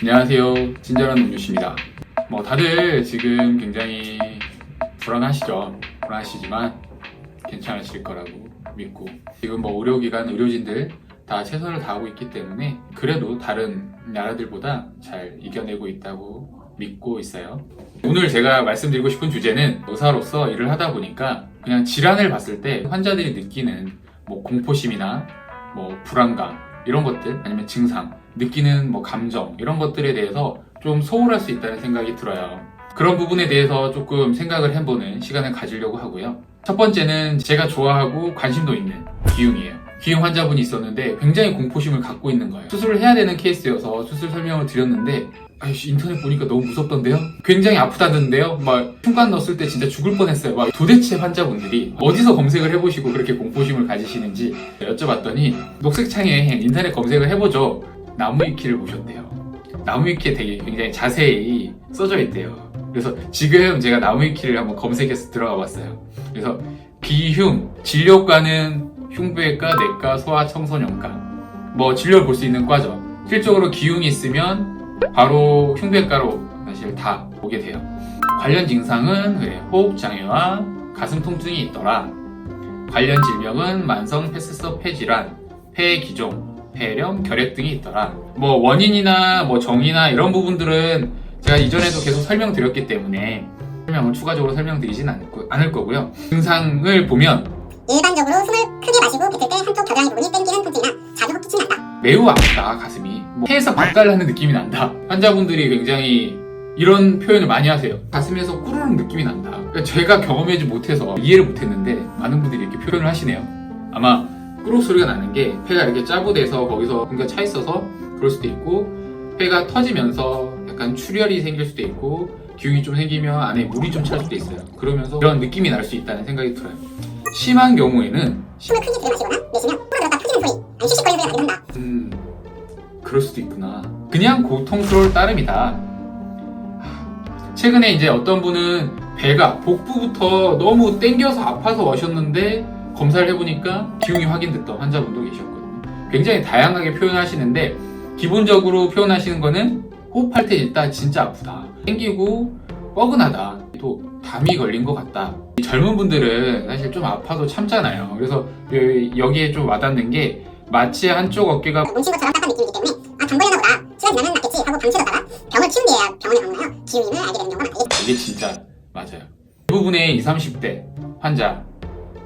안녕하세요. 친절한 음료씨입니다. 다들 지금 굉장히 불안하시지만 괜찮으실 거라고 믿고, 지금 의료기관, 의료진들 다 최선을 다하고 있기 때문에 그래도 다른 나라들보다 잘 이겨내고 있다고 믿고 있어요. 오늘 제가 말씀드리고 싶은 주제는, 의사로서 일을 하다 보니까 그냥 질환을 봤을 때 환자들이 느끼는 공포심이나 불안감 이런 것들, 아니면 증상, 느끼는 감정 이런 것들에 대해서 좀 소홀할 수 있다는 생각이 들어요. 그런 부분에 대해서 조금 생각을 해보는 시간을 가지려고 하고요. 첫 번째는 제가 좋아하고 관심도 있는 기흉이에요. 기흉 환자분이 있었는데 굉장히 공포심을 갖고 있는 거예요. 수술을 해야 되는 케이스여서 수술 설명을 드렸는데, 인터넷 보니까 너무 무섭던데요? 굉장히 아프다던데요? 흉관 넣었을 때 진짜 죽을 뻔했어요. 도대체 환자분들이 어디서 검색을 해보시고 그렇게 공포심을 가지시는지 여쭤봤더니, 녹색창에 인터넷 검색을 해보죠. 나무위키를 보셨대요. 나무위키에 되게 굉장히 자세히 써져 있대요. 그래서 지금 제가 나무위키를 한번 검색해서 들어가 봤어요. 그래서 기흉, 진료과는 흉부외과, 내과, 소아, 청소년과, 진료를 볼 수 있는 과죠. 실적으로 기흉이 있으면 바로 흉부외과로 사실 다 오게 돼요. 관련 증상은 호흡장애와 가슴 통증이 있더라. 관련 질병은 만성 폐쇄성 폐질환, 폐기종, 폐렴, 결핵 등이 있더라. 원인이나 정의나 이런 부분들은 제가 이전에도 계속 설명드렸기 때문에 설명을 추가적으로 설명드리진 않을 거고요. 증상을 보면, 일반적으로 숨을 크게 마시고 뱉을 때 한쪽 겨드랑이 부분이 땡기는 통증이나 자주 헛기침이 난다. 매우 아프다, 가슴이. 폐에서 박살나는 느낌이 난다. 환자분들이 굉장히 이런 표현을 많이 하세요. 가슴에서 꾸르륵 느낌이 난다. 제가 경험하지 못해서 이해를 못했는데 많은 분들이 이렇게 표현을 하시네요. 아마 꾸룩 소리가 나는 게 폐가 이렇게 짜부돼서 거기서 뭔가 차 있어서 그럴 수도 있고, 폐가 터지면서 약간 출혈이 생길 수도 있고, 기흉이 좀 생기면 안에 물이 좀 찰 수도 있어요. 그러면서 이런 느낌이 날 수 있다는 생각이 들어요. 심한 경우에는 숨을 크게 들이마시거나 내쉬면 코로 들었다 터지는 소리, 아니 씩씩거리는 소리가 나게 된다. 그럴 수도 있구나. 그냥 고통스러울 따름이다. 최근에 이제 어떤 분은 배가 복부부터 너무 땡겨서 아파서 오셨는데 검사를 해보니까 기흉이 확인됐던 환자분도 계셨거든요. 굉장히 다양하게 표현하시는데, 기본적으로 표현하시는 거는 호흡할 때 일단 진짜 아프다, 땡기고 뻐근하다, 또 담이 걸린 것 같다. 젊은 분들은 사실 좀 아파도 참잖아요. 그래서 여기에 좀 와닿는 게, 마치 한쪽 어깨가 뭉친 것처럼 딱한 느낌이기 때문에 담 걸렸나 보다, 시간 지나면 낫겠지 하고 방치해뒀다가 병을 치운 뒤에야 병원에 방문하여 기흉임을 알게 되는 경우가 많겠죠. 이게 진짜 맞아요. 대부분의 20, 30대 환자,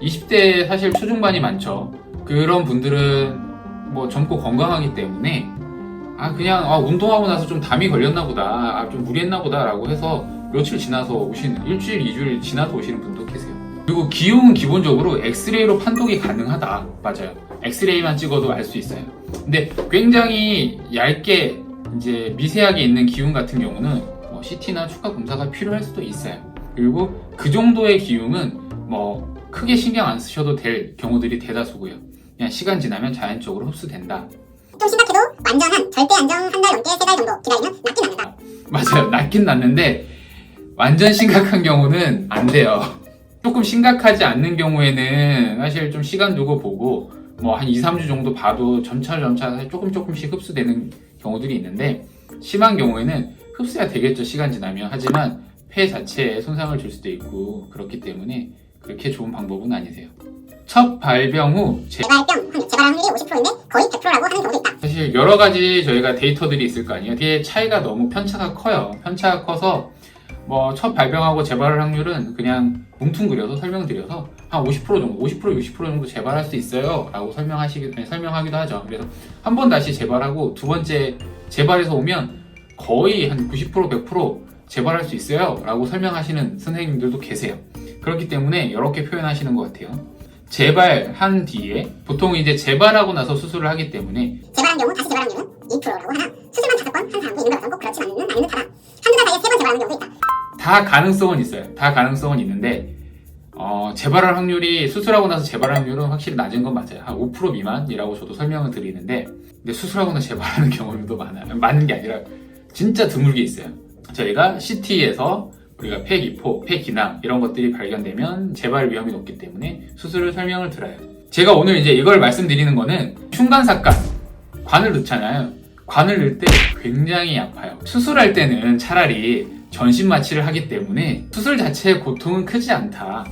20대 사실 초중반이 많죠. 그런 분들은 젊고 건강하기 때문에 그냥 운동하고 나서 좀 담이 걸렸나 보다, 좀 무리했나 보다 라고 해서 며칠 지나서 오시는, 일주일, 2주일 지나서 오시는 분도 계세요. 그리고 기흉은 기본적으로 엑스레이로 판독이 가능하다. 맞아요. 엑스레이만 찍어도 알 수 있어요. 근데 굉장히 얇게 이제 미세하게 있는 기흉 같은 경우는 CT나 추가 검사가 필요할 수도 있어요. 그리고 그 정도의 기흉은 크게 신경 안 쓰셔도 될 경우들이 대다수고요. 그냥 시간 지나면 자연적으로 흡수된다. 좀 심각해도 완전한 절대 안정 한 달 넘게 3달 정도 기다리면 낫긴 낫는다. 맞아요. 낫긴 낫는데 완전 심각한 경우는 안 돼요. 조금 심각하지 않는 경우에는 사실 좀 시간 두고 보고 한 2, 3주 정도 봐도 점차 조금씩 흡수되는 경우들이 있는데, 심한 경우에는 흡수가 되겠죠, 시간 지나면. 하지만 폐 자체에 손상을 줄 수도 있고, 그렇기 때문에 그렇게 좋은 방법은 아니세요. 첫 발병 후 재발할 확률이 50%인데 거의 100%라고 하는 경우도 있다. 사실 여러 가지 저희가 데이터들이 있을 거 아니에요. 이게 차이가 너무 편차가 커요. 편차가 커서 첫 발병하고 재발할 확률은 그냥 뭉퉁그려서 설명드려서 한 50% 정도, 50%, 60% 정도 재발할 수 있어요 라고 설명하기도 하죠. 그래서 한 번 다시 재발하고 두 번째 재발해서 오면 거의 한 90%, 100% 재발할 수 있어요 라고 설명하시는 선생님들도 계세요. 그렇기 때문에 이렇게 표현하시는 것 같아요. 재발한 뒤에, 보통 이제 재발하고 나서 수술을 하기 때문에 재발한 경우 다시 재발 확률은 2%라고 하나, 수술만 5번 한 사람도 있는 것은 꼭 그렇진 않는 듯하다. 한두 달 사이에 3번 재발하는 경우도 있다. 다 가능성은 있어요. 다 가능성은 있는데, 재발할 확률이, 수술하고 나서 재발할 확률은 확실히 낮은 건 맞아요. 한 5% 미만이라고 저도 설명을 드리는데, 근데 수술하고 나서 재발하는 경우도 많아요. 많은 게 아니라 진짜 드물게 있어요. 저희가 CT에서 우리가 폐기포, 폐기낭 이런 것들이 발견되면 재발 위험이 높기 때문에 수술을 설명을 드려요. 제가 오늘 이제 이걸 말씀드리는 거는 흉관삭관, 관을 넣잖아요. 관을 넣을 때 굉장히 아파요. 수술할 때는 차라리 전신 마취를 하기 때문에 수술 자체의 고통은 크지 않다.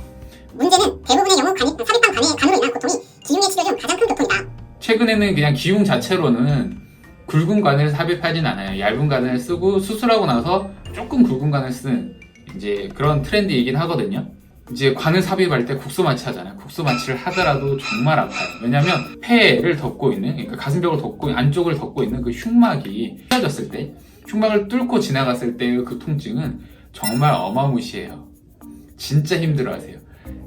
문제는 대부분의 경우 삽입한 관으로 인한 고통이 기흉의 치료 중 가장 큰 고통이다. 최근에는 그냥 기흉 자체로는 굵은 관을 삽입하진 않아요. 얇은 관을 쓰고 수술하고 나서 조금 굵은 관을 쓰는 이제 그런 트렌드이긴 하거든요. 이제 관을 삽입할 때 국소 마취 하잖아요. 국소 마취를 하더라도 정말 아파요. 왜냐면 폐를 덮고 있는, 그러니까 가슴벽을 덮고 안쪽을 덮고 있는 그 흉막이 찢어졌을 때, 흉막을 뚫고 지나갔을 때의 그 통증은 정말 어마무시해요. 진짜 힘들어하세요.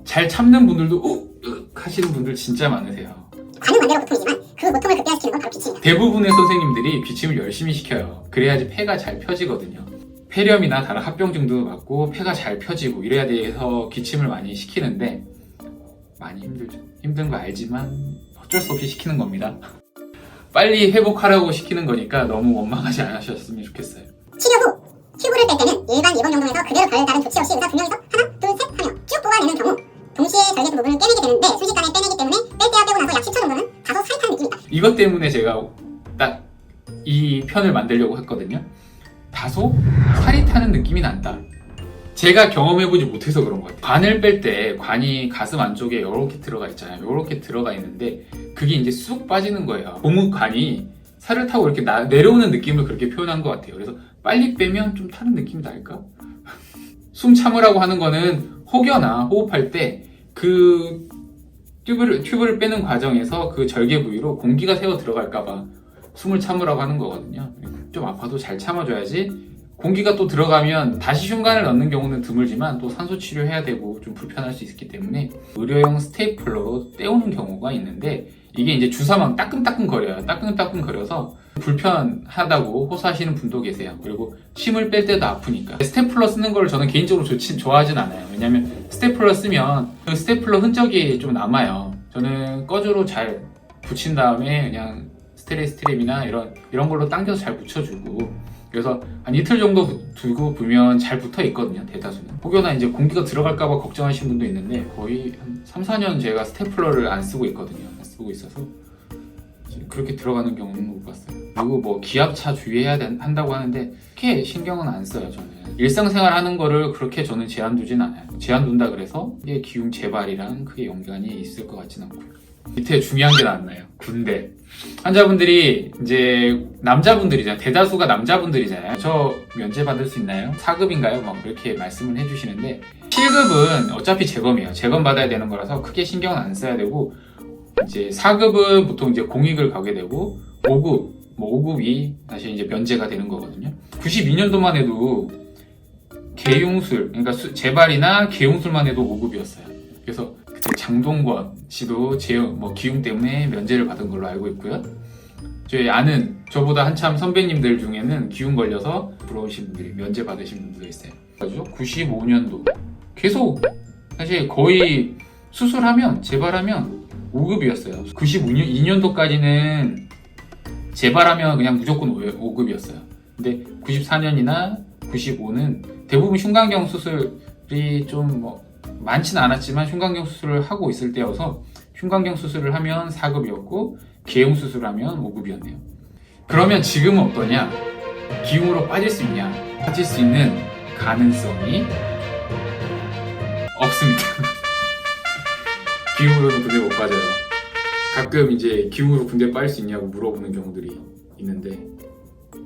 잘 참는 분들도 하시는 분들 진짜 많으세요. 관은 관대로 고통이지만 그 고통을 극대화시키는 건 바로 기침이다. 대부분의 선생님들이 기침을 열심히 시켜요. 그래야지 폐가 잘 펴지거든요. 폐렴이나 다른 합병증도 맞고 폐가 잘 펴지고 이래야 돼서 기침을 많이 시키는데 많이 힘들죠. 힘든 거 알지만 어쩔 수 없이 시키는 겁니다. 빨리 회복하라고 시키는 거니까 너무 원망하지 않으셨으면 좋겠어요. 치료 후 튜브를 뺄 때는 일반 입원 용동에서 그대로 별다른 조치 없이 의사 2명이서 하나, 둘, 셋 하며 쭉 뽑아내는 경우 동시에 절개부 부분을 빼내게 되는데 순식간에 빼내기 때문에 뺄 때와 빼고 나서 약 10초 정도는 다소 사릿한 느낌이다. 이것 때문에 제가 딱 이 편을 만들려고 했거든요. 다소 사릿하는 느낌이 난다. 제가 경험해보지 못해서 그런 것 같아요. 관을 뺄 때 관이 가슴 안쪽에 이렇게 들어가 있잖아요. 이렇게 들어가 있는데 그게 이제 쑥 빠지는 거예요. 고무관이 살을 타고 이렇게 내려오는 느낌을 그렇게 표현한 것 같아요. 그래서 빨리 빼면 좀 타는 느낌이 날까? 숨 참으라고 하는 거는 혹여나 호흡할 때 그 튜브를 빼는 과정에서 그 절개 부위로 공기가 새어 들어갈까봐 숨을 참으라고 하는 거거든요. 좀 아파도 잘 참아줘야지 공기가 또 들어가면 다시 흉관을 넣는 경우는 드물지만 또 산소 치료해야 되고 좀 불편할 수 있기 때문에 의료용 스테이플러로 떼우는 경우가 있는데 이게 이제 주사만 따끔따끔 거려요. 따끔따끔 거려서 불편하다고 호소하시는 분도 계세요. 그리고 침을 뺄 때도 아프니까. 스테이플러 쓰는 걸 저는 개인적으로 좋아하진 않아요. 왜냐면 스테이플러 쓰면 그 스테이플러 흔적이 좀 남아요. 저는 꺼즈로 잘 붙인 다음에 그냥 스테레스트랩이나 이런 걸로 당겨서 잘 붙여주고 그래서 한 이틀 정도 두고 보면 잘 붙어 있거든요. 대다수는. 혹여나 이제 공기가 들어갈까봐 걱정하시는 분도 있는데 거의 한 3, 4년 제가 스테이플러를 안 쓰고 있거든요. 안 쓰고 있어서 그렇게 들어가는 경우는 못 봤어요. 그리고 뭐 기압차 주의해야 한다고 하는데 그렇게 신경은 안 써요. 저는 일상생활 하는 거를 그렇게 저는 제한 두진 않아요. 제한 둔다 그래서 이게 기흉 재발이랑 크게 연관이 있을 것 같진 않고요. 밑에 중요한 게 나왔나요? 군대. 환자분들이 이제 남자분들이잖아요. 대다수가 남자분들이잖아요. 저 면제 받을 수 있나요? 4급인가요? 막 이렇게 말씀을 해주시는데 7급은 어차피 재검이에요. 재검 받아야 되는 거라서 크게 신경은 안 써야 되고 이제 4급은 보통 이제 공익을 가게 되고 5급, 5급이 다시 이제 면제가 되는 거거든요. 92년도만 해도 개용술, 그러니까 재발이나 개용술만 해도 5급이었어요. 그래서 그때 장동건 씨도 기흉 때문에 면제를 받은 걸로 알고 있고요. 저희 아는 저보다 한참 선배님들 중에는 기흉 걸려서 부러우신 분들이 면제 받으신 분들도 있어요. 그래서 95년도 계속 사실 거의 수술하면 재발하면 5급이었어요. 92년도까지는 재발하면 그냥 무조건 5급이었어요. 근데 94년이나 95는 대부분 흉관경 수술이 좀 많지는 않았지만 흉관경 수술을 하고 있을 때여서 흉관경 수술을 하면 4급이었고 개용 수술을 하면 5급이었네요. 그러면 지금은 어떠냐? 기흉으로 빠질 수 있냐? 빠질 수 있는 가능성이 없습니다. 기흉으로는 군대 못 빠져요. 가끔 이제 기흉으로 군대 빠질 수 있냐고 물어보는 경우들이 있는데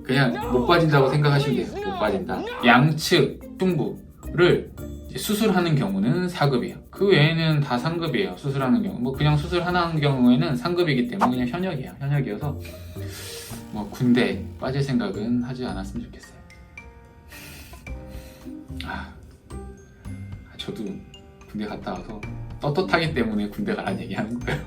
그냥 못 빠진다고 생각하시면 돼요. 못 빠진다. 양측 흉부를 수술하는 경우는 4급이에요. 그 외에는 다 3급이에요. 수술하는 경우. 그냥 수술 하나 하는 경우에는 3급이기 때문에 그냥 현역이에요. 현역이어서 군대 빠질 생각은 하지 않았으면 좋겠어요. 저도 군대 갔다 와서 떳떳하기 때문에 군대 가라는 얘기 하는 거예요.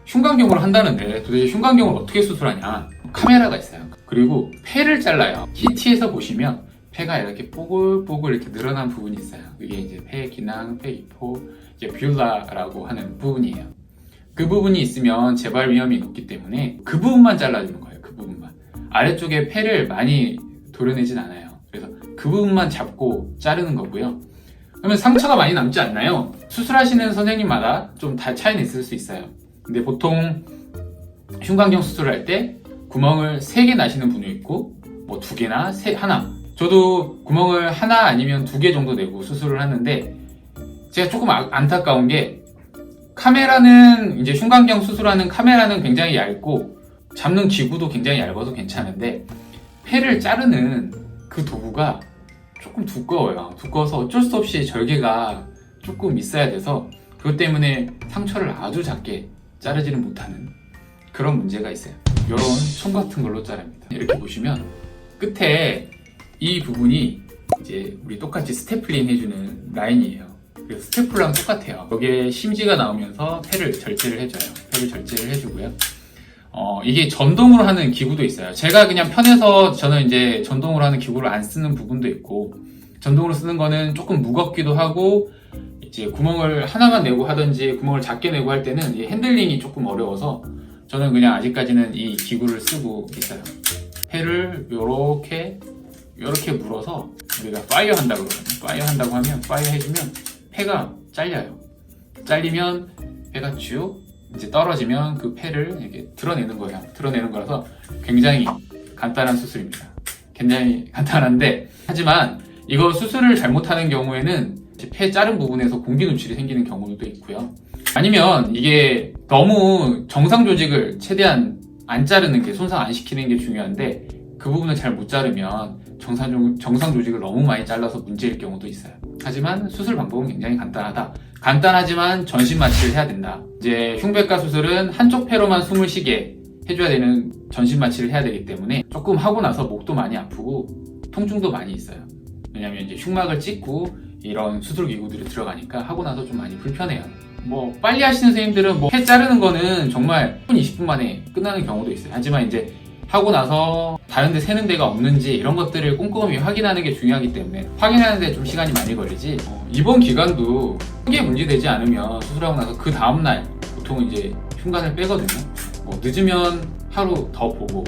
흉관경을 한다는데 도대체 흉관경을 어떻게 수술하냐? 카메라가 있어요. 그리고 폐를 잘라요. CT에서 보시면 폐가 이렇게 뽀글뽀글 이렇게 늘어난 부분이 있어요. 그게 이제 폐 기낭, 폐 이포, 이제 뷰라라고 하는 부분이에요. 그 부분이 있으면 재발 위험이 높기 때문에 그 부분만 잘라주는 거예요. 그 부분만. 아래쪽에 폐를 많이 도려내진 않아요. 그래서 그 부분만 잡고 자르는 거고요. 그러면 상처가 많이 남지 않나요? 수술하시는 선생님마다 좀 다 차이는 있을 수 있어요. 근데 보통 흉곽경 수술을 할 때 구멍을 3개 나시는 분이 있고 뭐 2개나 하나. 저도 구멍을 하나 아니면 2개 정도 내고 수술을 하는데 제가 조금 안타까운 게 카메라는 이제 흉곽경 수술하는 카메라는 굉장히 얇고 잡는 기구도 굉장히 얇아서 괜찮은데 폐를 자르는 그 도구가 조금 두꺼워요. 두꺼워서 어쩔 수 없이 절개가 조금 있어야 돼서 그것 때문에 상처를 아주 작게 자르지는 못하는 그런 문제가 있어요. 이런 총 같은 걸로 자릅니다. 이렇게 보시면 끝에 이 부분이 이제 우리 똑같이 스테플링 해주는 라인이에요. 그래서 스테플러랑 똑같아요. 여기에 심지가 나오면서 폐를 절제를 해줘요. 폐를 절제를 해주고요. 이게 전동으로 하는 기구도 있어요. 제가 그냥 편해서 저는 이제 전동으로 하는 기구를 안 쓰는 부분도 있고, 전동으로 쓰는 거는 조금 무겁기도 하고, 이제 구멍을 하나만 내고 하든지 구멍을 작게 내고 할 때는 이 핸들링이 조금 어려워서 저는 그냥 아직까지는 이 기구를 쓰고 있어요. 폐를 요렇게 물어서 우리가 파이어 한다고 그러거든요. 파이어 한다고 하면, 파이어 해주면 폐가 잘려요. 잘리면 폐가 쭉 이제 떨어지면 그 폐를 이렇게 드러내는 거예요. 드러내는 거라서 굉장히 간단한 수술입니다. 굉장히 간단한데, 하지만 이거 수술을 잘못하는 경우에는 폐 자른 부분에서 공기 누출이 생기는 경우도 있고요. 아니면 이게 너무 정상 조직을 최대한 안 자르는 게, 손상 안 시키는 게 중요한데 그 부분을 잘 못 자르면 정상 조직을 너무 많이 잘라서 문제일 경우도 있어요. 하지만 수술 방법은 굉장히 간단하다. 간단하지만 전신 마취를 해야 된다. 이제 흉배과 수술은 한쪽 폐로만 숨을 쉬게 해줘야 되는 전신 마취를 해야 되기 때문에 조금 하고 나서 목도 많이 아프고 통증도 많이 있어요. 왜냐면 이제 흉막을 찍고 이런 수술 기구들이 들어가니까 하고 나서 좀 많이 불편해요. 뭐 빨리 하시는 선생님들은 뭐 폐 자르는 거는 정말 10분, 20분 만에 끝나는 경우도 있어요. 하지만 이제 하고 나서 다른 데 새는 데가 없는지 이런 것들을 꼼꼼히 확인하는 게 중요하기 때문에 확인하는 데 좀 시간이 많이 걸리지, 입원 기간도 크게 문제되지 않으면 수술하고 나서 그 다음날 보통 이제 흉관을 빼거든요. 뭐 늦으면 하루 더 보고,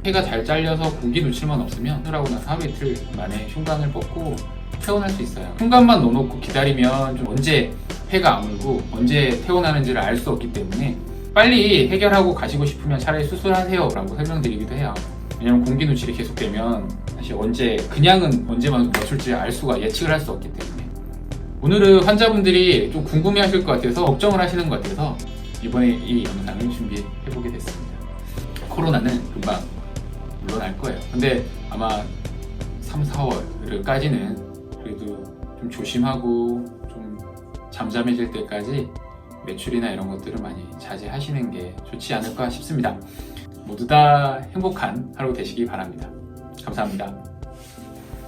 폐가 잘 잘려서 공기 누출만 없으면 수술하고 나서 하루 이틀 만에 흉관을 뽑고 퇴원할 수 있어요. 흉관만 넣어놓고 기다리면 좀 언제 폐가 아물고 언제 퇴원하는지를 알 수 없기 때문에 빨리 해결하고 가시고 싶으면 차라리 수술하세요 라고 설명드리기도 해요. 왜냐면 공기 누출이 계속되면 사실 그냥은 언제만 멈출지 알 수가, 예측을 할 수 없기 때문에. 오늘은 환자분들이 좀 궁금해 하실 것 같아서, 걱정을 하시는 것 같아서 이번에 이 영상을 준비해보게 됐습니다. 코로나는 금방 물러날 거예요. 근데 아마 3, 4월까지는 그래도 좀 조심하고 좀 잠잠해질 때까지 매출이나 이런 것들을 많이 자제하시는 게 좋지 않을까 싶습니다. 모두 다 행복한 하루 되시기 바랍니다. 감사합니다.